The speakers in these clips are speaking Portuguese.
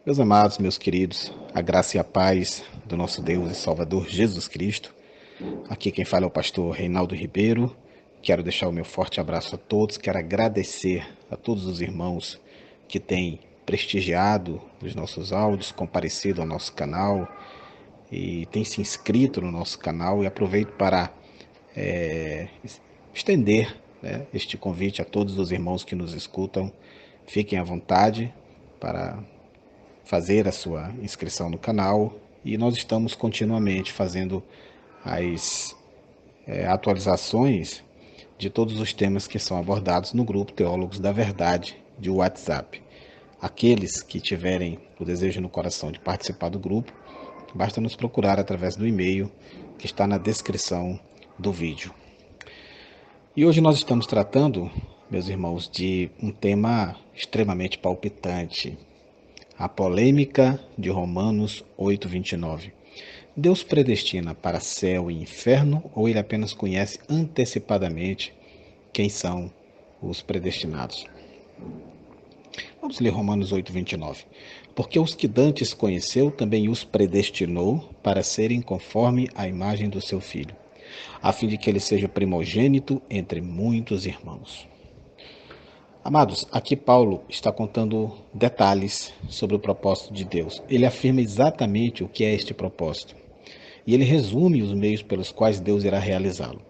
Meus amados, meus queridos, a graça e a paz do nosso Deus e Salvador Jesus Cristo. Aqui quem fala é o pastor Reinaldo Ribeiro. Quero deixar o meu forte abraço a todos. Quero agradecer a todos os irmãos que têm prestigiado os nossos áudios, comparecido ao nosso canal e têm se inscrito no nosso canal. E aproveito para estender, este convite a todos os irmãos que nos escutam. Fiquem à vontade para fazer a sua inscrição no canal, e nós estamos continuamente fazendo as atualizações de todos os temas que são abordados no grupo Teólogos da Verdade de WhatsApp. Aqueles que tiverem o desejo no coração de participar do grupo, basta nos procurar através do e-mail que está na descrição do vídeo. E hoje nós estamos tratando, meus irmãos, de um tema extremamente palpitante: a polêmica de Romanos 8:29. Deus predestina para céu e inferno, ou ele apenas conhece antecipadamente quem são os predestinados? Vamos ler Romanos 8:29. Porque os que dantes conheceu, também os predestinou para serem conforme a imagem do seu Filho, a fim de que ele seja primogênito entre muitos irmãos. Amados, aqui Paulo está contando detalhes sobre o propósito de Deus. Ele afirma exatamente o que é este propósito. E ele resume os meios pelos quais Deus irá realizá-lo,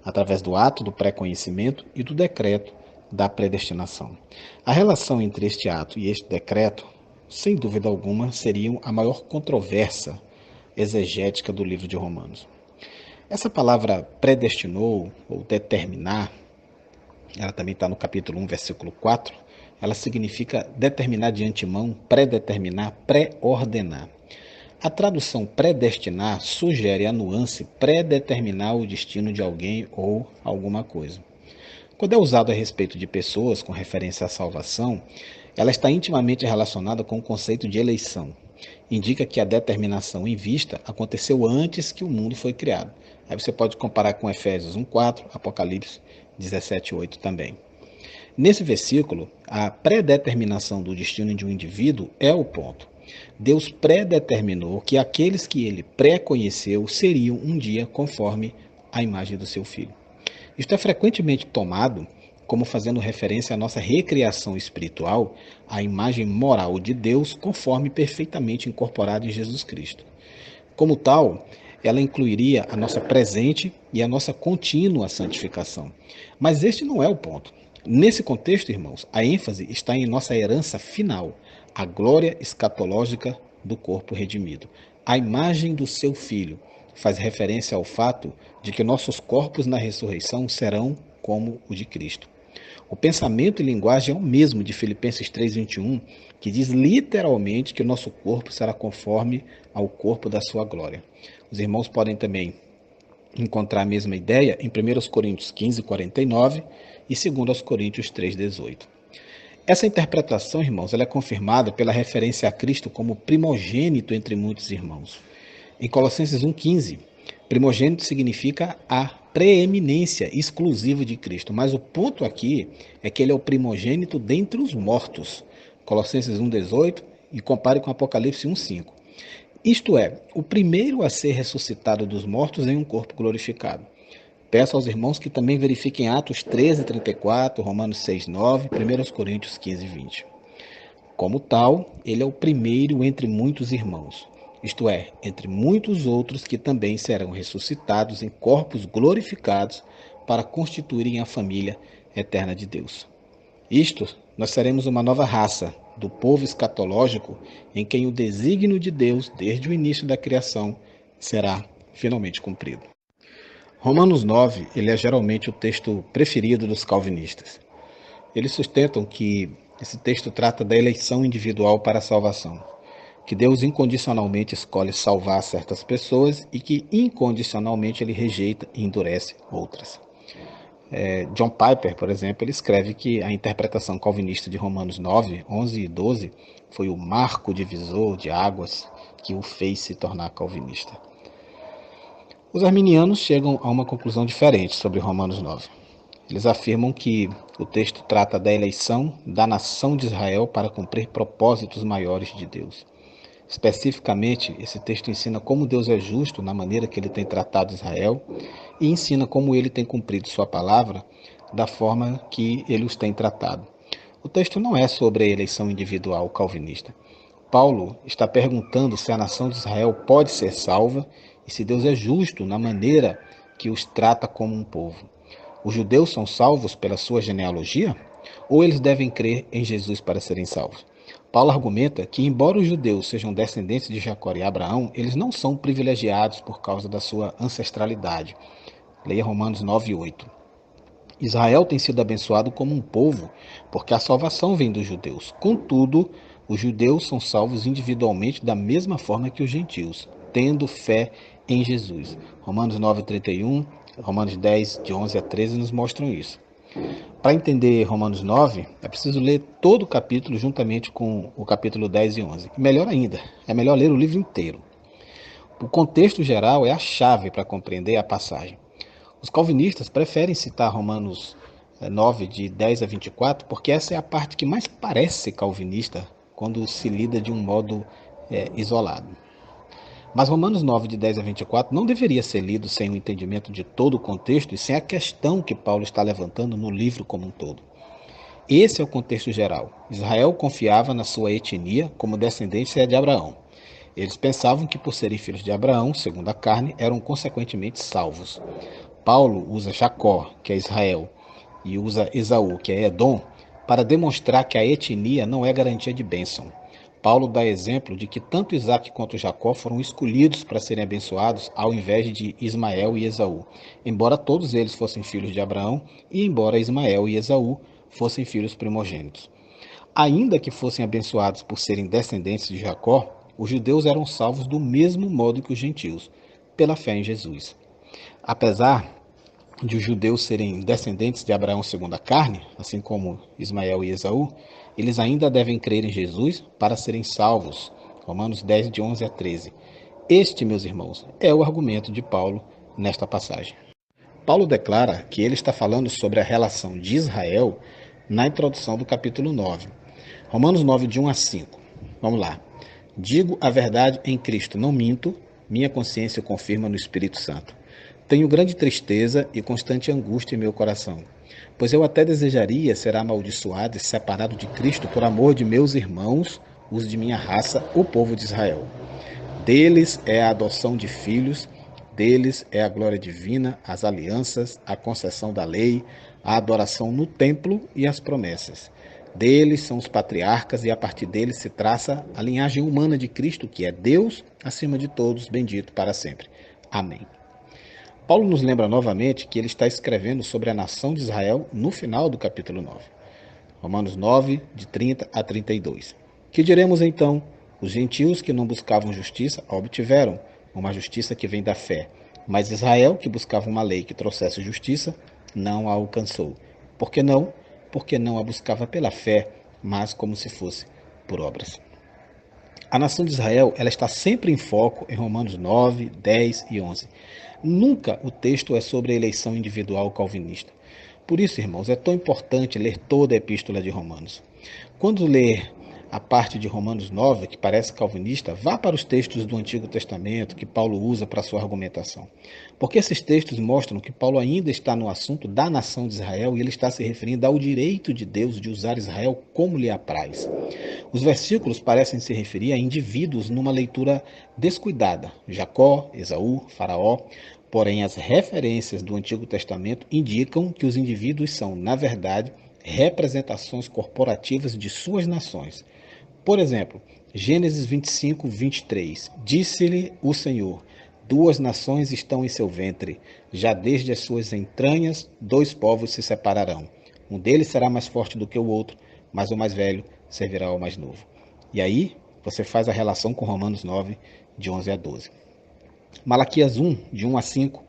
através do ato do pré-conhecimento e do decreto da predestinação. A relação entre este ato e este decreto, sem dúvida alguma, seriam a maior controvérsia exegética do livro de Romanos. Essa palavra predestinou, ou determinar, ela também está no capítulo 1, versículo 4, ela significa determinar de antemão, predeterminar, pré-ordenar. A tradução predestinar sugere a nuance predeterminar o destino de alguém ou alguma coisa. Quando é usado a respeito de pessoas com referência à salvação, ela está intimamente relacionada com o conceito de eleição. Indica que a determinação em vista aconteceu antes que o mundo foi criado. Aí você pode comparar com Efésios 1:4, Apocalipse 17:8 também. Nesse versículo, a predeterminação do destino de um indivíduo é o ponto. Deus predeterminou que aqueles que ele pré-conheceu seriam um dia conforme a imagem do seu Filho. Isto é frequentemente tomado como fazendo referência à nossa recriação espiritual, à imagem moral de Deus conforme perfeitamente incorporada em Jesus Cristo. Como tal, ela incluiria a nossa presente e a nossa contínua santificação. Mas este não é o ponto. Nesse contexto, irmãos, a ênfase está em nossa herança final, a glória escatológica do corpo redimido. A imagem do seu Filho faz referência ao fato de que nossos corpos na ressurreição serão como o de Cristo. O pensamento e linguagem é o mesmo de Filipenses 3:21, que diz literalmente que o nosso corpo será conforme ao corpo da sua glória. Os irmãos podem também encontrar a mesma ideia em 1 Coríntios 15:49 e 2 Coríntios 3:18. Essa interpretação, irmãos, ela é confirmada pela referência a Cristo como primogênito entre muitos irmãos. Em Colossenses 1:15, primogênito significa a preeminência exclusiva de Cristo, mas o ponto aqui é que ele é o primogênito dentre os mortos. Colossenses 1:18 e compare com Apocalipse 1:5. Isto é, o primeiro a ser ressuscitado dos mortos em um corpo glorificado. Peço aos irmãos que também verifiquem Atos 13:34, Romanos 6:9, 1 Coríntios 15:20. Como tal, ele é o primeiro entre muitos irmãos, isto é, entre muitos outros que também serão ressuscitados em corpos glorificados para constituírem a família eterna de Deus. Isto, nós seremos uma nova raça do povo escatológico em quem o desígnio de Deus, desde o início da criação, será finalmente cumprido. Romanos 9, ele é geralmente o texto preferido dos calvinistas. Eles sustentam que esse texto trata da eleição individual para a salvação, que Deus incondicionalmente escolhe salvar certas pessoas e que incondicionalmente ele rejeita e endurece outras. John Piper, por exemplo, ele escreve que a interpretação calvinista de Romanos 9, 11 e 12 foi o marco divisor de águas que o fez se tornar calvinista. Os arminianos chegam a uma conclusão diferente sobre Romanos 9. Eles afirmam que o texto trata da eleição da nação de Israel para cumprir propósitos maiores de Deus. Especificamente, esse texto ensina como Deus é justo na maneira que ele tem tratado Israel e ensina como ele tem cumprido sua palavra da forma que ele os tem tratado. O texto não é sobre a eleição individual calvinista. Paulo está perguntando se a nação de Israel pode ser salva e se Deus é justo na maneira que os trata como um povo. Os judeus são salvos pela sua genealogia? Ou eles devem crer em Jesus para serem salvos? Paulo argumenta que, embora os judeus sejam descendentes de Jacó e Abraão, eles não são privilegiados por causa da sua ancestralidade. Leia Romanos 9:8. Israel tem sido abençoado como um povo, porque a salvação vem dos judeus. Contudo, os judeus são salvos individualmente da mesma forma que os gentios, tendo fé em Jesus. Romanos 9:31, Romanos 10, de 11 a 13, nos mostram isso. Para entender Romanos 9, é preciso ler todo o capítulo juntamente com o capítulo 10 e 11. E melhor ainda, é melhor ler o livro inteiro. O contexto geral é a chave para compreender a passagem. Os calvinistas preferem citar Romanos 9, de 10 a 24, porque essa é a parte que mais parece calvinista quando se lida de um modo isolado. Mas Romanos 9, de 10 a 24, não deveria ser lido sem o entendimento de todo o contexto e sem a questão que Paulo está levantando no livro como um todo. Esse é o contexto geral. Israel confiava na sua etnia como descendência de Abraão. Eles pensavam que, por serem filhos de Abraão, segundo a carne, eram consequentemente salvos. Paulo usa Jacó, que é Israel, e usa Esaú, que é Edom, para demonstrar que a etnia não é garantia de bênção. Paulo dá exemplo de que tanto Isaac quanto Jacó foram escolhidos para serem abençoados ao invés de Ismael e Esaú, embora todos eles fossem filhos de Abraão e embora Ismael e Esaú fossem filhos primogênitos. Ainda que fossem abençoados por serem descendentes de Jacó, os judeus eram salvos do mesmo modo que os gentios, pela fé em Jesus. Apesar de os judeus serem descendentes de Abraão segundo a carne, assim como Ismael e Esaú, eles ainda devem crer em Jesus para serem salvos. Romanos 10, de 11 a 13. Este, meus irmãos, é o argumento de Paulo nesta passagem. Paulo declara que ele está falando sobre a relação de Israel na introdução do capítulo 9. Romanos 9, de 1 a 5. Vamos lá. Digo a verdade em Cristo, não minto, minha consciência confirma no Espírito Santo. Tenho grande tristeza e constante angústia em meu coração, pois eu até desejaria ser amaldiçoado e separado de Cristo por amor de meus irmãos, os de minha raça, o povo de Israel. Deles é a adoção de filhos, deles é a glória divina, as alianças, a concessão da lei, a adoração no templo e as promessas. Deles são os patriarcas e a partir deles se traça a linhagem humana de Cristo, que é Deus acima de todos, bendito para sempre. Amém. Paulo nos lembra novamente que ele está escrevendo sobre a nação de Israel no final do capítulo 9. Romanos 9, de 30 a 32. Que diremos então? Os gentios que não buscavam justiça a obtiveram, uma justiça que vem da fé. Mas Israel, que buscava uma lei que trouxesse justiça, não a alcançou. Por que não? Porque não a buscava pela fé, mas como se fosse por obras. A nação de Israel ela está sempre em foco em Romanos 9, 10 e 11. Nunca o texto é sobre a eleição individual calvinista. Por isso, irmãos, é tão importante ler toda a epístola de Romanos. Quando ler a parte de Romanos 9, que parece calvinista, vá para os textos do Antigo Testamento que Paulo usa para sua argumentação. Porque esses textos mostram que Paulo ainda está no assunto da nação de Israel e ele está se referindo ao direito de Deus de usar Israel como lhe apraz. Os versículos parecem se referir a indivíduos numa leitura descuidada, Jacó, Esaú, Faraó, porém as referências do Antigo Testamento indicam que os indivíduos são, na verdade, representações corporativas de suas nações. Por exemplo, Gênesis 25, 23. Disse-lhe o Senhor, 2 nações estão em seu ventre, já desde as suas entranhas 2 povos se separarão. Um deles será mais forte do que o outro, mas o mais velho servirá ao mais novo. E aí, você faz a relação com Romanos 9, de 11 a 12. Malaquias 1, de 1 a 5,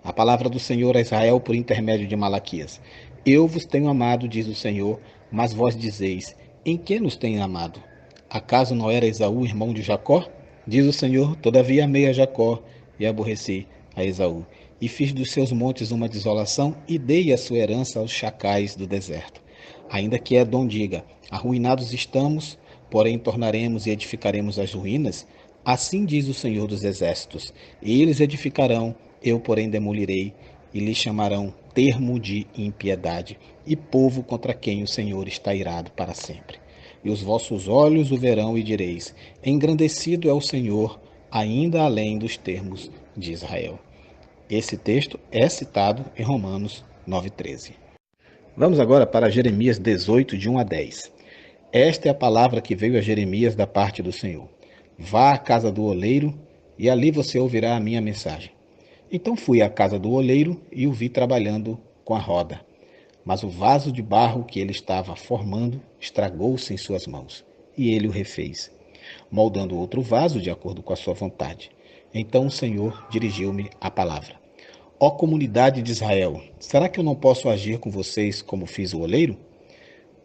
a palavra do Senhor a Israel por intermédio de Malaquias. Eu vos tenho amado, diz o Senhor, mas vós dizeis, em que nos tem amado? Acaso não era Esaú irmão de Jacó? Diz o Senhor, todavia amei a Jacó e aborreci a Esaú. e fiz dos seus montes uma desolação, e dei a sua herança aos chacais do deserto. Ainda que Edom diga, arruinados estamos, porém tornaremos e edificaremos as ruínas, assim diz o Senhor dos Exércitos, eles edificarão, eu porém demolirei, e lhe chamarão termo de impiedade, e povo contra quem o Senhor está irado para sempre. E os vossos olhos o verão e direis, engrandecido é o Senhor, ainda além dos termos de Israel. Esse texto é citado em Romanos 9,13. Vamos agora para Jeremias 18, de 1 a 10. Esta é a palavra que veio a Jeremias da parte do Senhor. Vá à casa do oleiro, e ali você ouvirá a minha mensagem. Então fui à casa do oleiro e o vi trabalhando com a roda. Mas o vaso de barro que ele estava formando estragou-se em suas mãos, e ele o refez, moldando outro vaso de acordo com a sua vontade. Então o Senhor dirigiu-me a palavra. Ó comunidade de Israel, será que eu não posso agir com vocês como fiz o oleiro?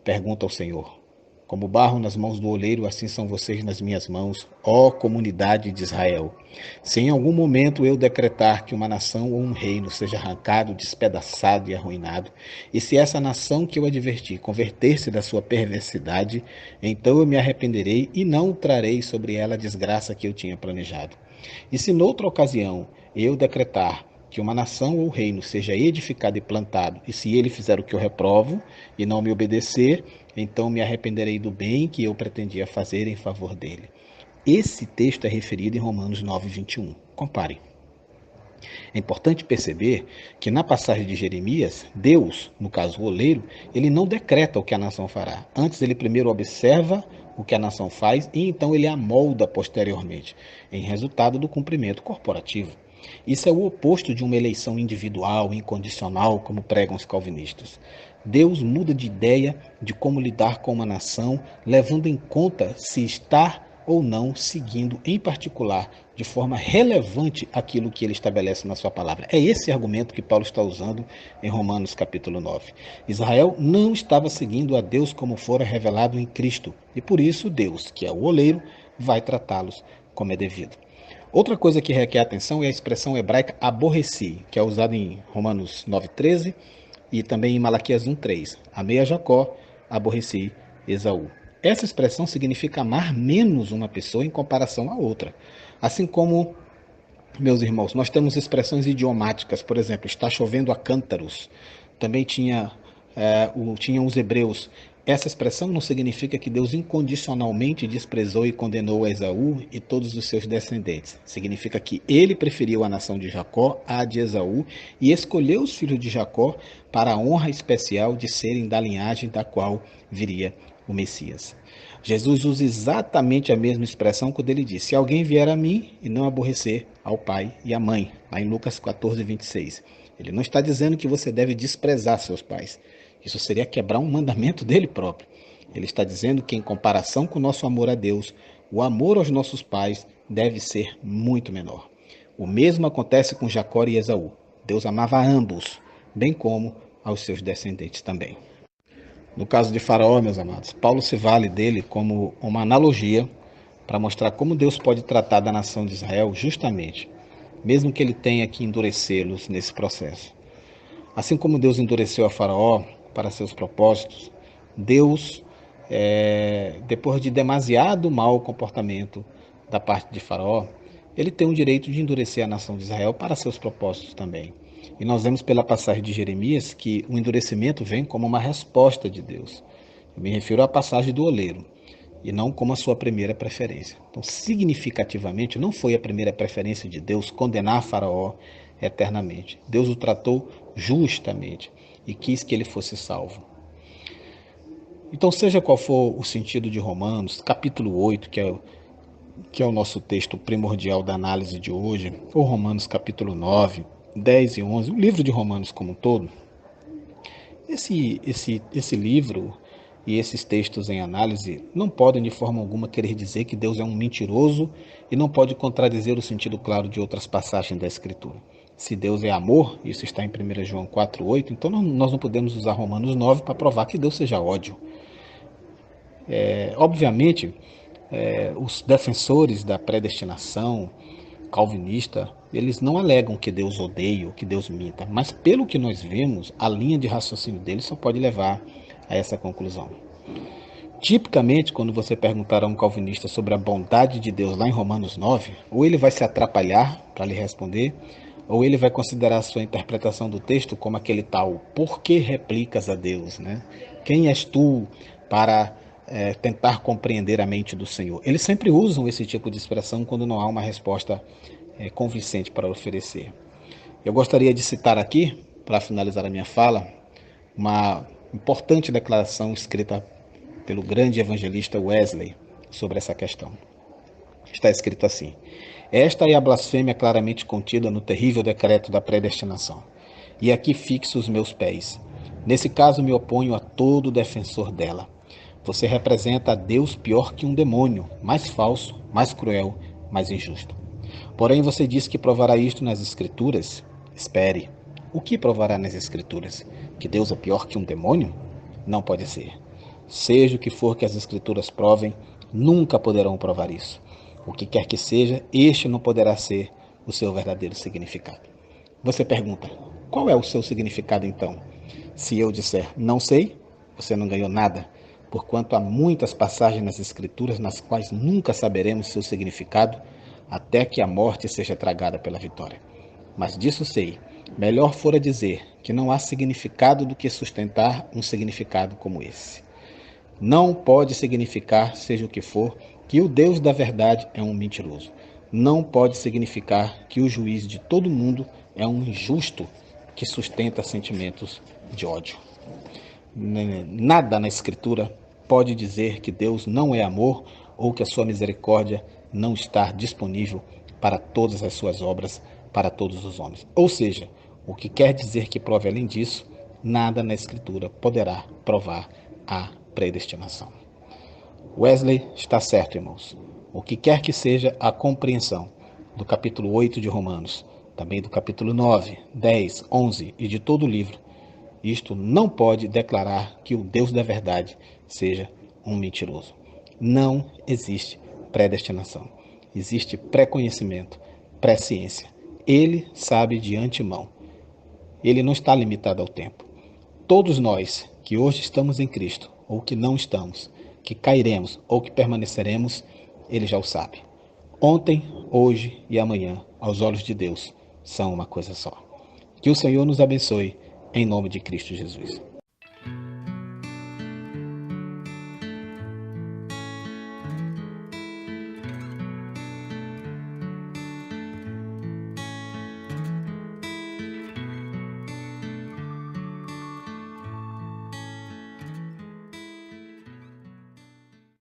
Pergunta ao Senhor. Como barro nas mãos do oleiro, assim são vocês nas minhas mãos, ó comunidade de Israel. Se em algum momento eu decretar que uma nação ou um reino seja arrancado, despedaçado e arruinado, e se essa nação que eu adverti converter-se da sua perversidade, então eu me arrependerei e não trarei sobre ela a desgraça que eu tinha planejado. E se noutra ocasião eu decretar que uma nação ou reino seja edificado e plantado, e se ele fizer o que eu reprovo e não me obedecer, então me arrependerei do bem que eu pretendia fazer em favor dele. Esse texto é referido em Romanos 9, 21. Compare. É importante perceber que na passagem de Jeremias, Deus, no caso o oleiro, ele não decreta o que a nação fará. Antes ele primeiro observa o que a nação faz e então ele amolda posteriormente, em resultado do cumprimento corporativo. Isso é o oposto de uma eleição individual, incondicional, como pregam os calvinistas. Deus muda de ideia de como lidar com uma nação, levando em conta se está ou não seguindo, em particular, de forma relevante aquilo que ele estabelece na sua palavra. É esse argumento que Paulo está usando em Romanos capítulo 9. Israel não estava seguindo a Deus como fora revelado em Cristo, e por isso Deus, que é o oleiro, vai tratá-los como é devido. Outra coisa que requer atenção é a expressão hebraica aborreci, que é usada em Romanos 9,13 e também em Malaquias 1,3. Amei a Jacó, aborreci Esaú. Essa expressão significa amar menos uma pessoa em comparação à outra. Assim como, meus irmãos, nós temos expressões idiomáticas, por exemplo, está chovendo a cântaros. Também tinham os hebreus. Essa expressão não significa que Deus incondicionalmente desprezou e condenou Esaú e todos os seus descendentes. Significa que ele preferiu a nação de Jacó à de Esaú e escolheu os filhos de Jacó para a honra especial de serem da linhagem da qual viria o Messias. Jesus usa exatamente a mesma expressão quando ele diz: se alguém vier a mim e não aborrecer ao pai e à mãe, lá em Lucas 14, 26. Ele não está dizendo que você deve desprezar seus pais. Isso seria quebrar um mandamento dele próprio. Ele está dizendo que, em comparação com o nosso amor a Deus, o amor aos nossos pais deve ser muito menor. O mesmo acontece com Jacó e Esaú. Deus amava a ambos, bem como aos seus descendentes também. No caso de Faraó, meus amados, Paulo se vale dele como uma analogia para mostrar como Deus pode tratar da nação de Israel justamente, mesmo que ele tenha que endurecê-los nesse processo. Assim como Deus endureceu a Faraó para seus propósitos, Deus, depois de demasiado mau comportamento da parte de Faraó, ele tem o direito de endurecer a nação de Israel para seus propósitos também. E nós vemos pela passagem de Jeremias que o endurecimento vem como uma resposta de Deus. Eu me refiro à passagem do oleiro, e não como a sua primeira preferência. Então, significativamente, não foi a primeira preferência de Deus condenar Faraó eternamente. Deus o tratou justamente e quis que ele fosse salvo. Então, seja qual for o sentido de Romanos, capítulo 8, que é o nosso texto primordial da análise de hoje, ou Romanos capítulo 9, 10 e 11, o livro de Romanos como um todo, esse livro e esses textos em análise não podem de forma alguma querer dizer que Deus é um mentiroso e não pode contradizer o sentido claro de outras passagens da Escritura. Se Deus é amor, isso está em 1 João 4,8, então nós não podemos usar Romanos 9 para provar que Deus seja ódio. Obviamente, os defensores da predestinação calvinista Eles não alegam que Deus odeia ou que Deus minta, mas pelo que nós vemos, a linha de raciocínio deles só pode levar a essa conclusão. Tipicamente, quando você perguntar a um calvinista sobre a bondade de Deus lá em Romanos 9, ou ele vai se atrapalhar para lhe responder, ou ele vai considerar a sua interpretação do texto como aquele tal, por que replicas a Deus, né? Quem és tu para tentar compreender a mente do Senhor? Eles sempre usam esse tipo de expressão quando não há uma resposta convincente para oferecer. Eu gostaria de citar aqui, para finalizar a minha fala, uma importante declaração escrita pelo grande evangelista Wesley sobre essa questão. Está escrito assim: esta é a blasfêmia claramente contida no terrível decreto da predestinação. E aqui fixo os meus pés. Nesse caso me oponho a todo defensor dela. Você representa a Deus pior que um demônio, mais falso, mais cruel, mais injusto. Porém você diz que provará isto nas Escrituras? Espere. O que provará nas Escrituras? Que Deus é pior que um demônio? Não pode ser. Seja o que for que as Escrituras provem, nunca poderão provar isso. O que quer que seja, este não poderá ser o seu verdadeiro significado. Você pergunta, qual é o seu significado então? Se eu disser, não sei, você não ganhou nada, porquanto há muitas passagens nas Escrituras nas quais nunca saberemos seu significado, até que a morte seja tragada pela vitória. Mas disso sei, melhor fora dizer que não há significado do que sustentar um significado como esse. Não pode significar, seja o que for, que o Deus da verdade é um mentiroso. Não pode significar que o juiz de todo mundo é um injusto que sustenta sentimentos de ódio. Nada na Escritura pode dizer que Deus não é amor ou que a sua misericórdia não está disponível para todas as suas obras, para todos os homens. Ou seja, o que quer dizer que prove além disso, nada na Escritura poderá provar a predestinação. Wesley está certo, irmãos. O que quer que seja a compreensão do capítulo 8 de Romanos, também do capítulo 9, 10, 11 e de todo o livro, isto não pode declarar que o Deus da verdade seja um mentiroso. Não existe predestinação. Existe pré-conhecimento, pré-ciência. Ele sabe de antemão. Ele não está limitado ao tempo. Todos nós que hoje estamos em Cristo, ou que não estamos, que cairemos ou que permaneceremos, ele já o sabe. Ontem, hoje e amanhã, aos olhos de Deus, são uma coisa só. Que o Senhor nos abençoe, em nome de Cristo Jesus.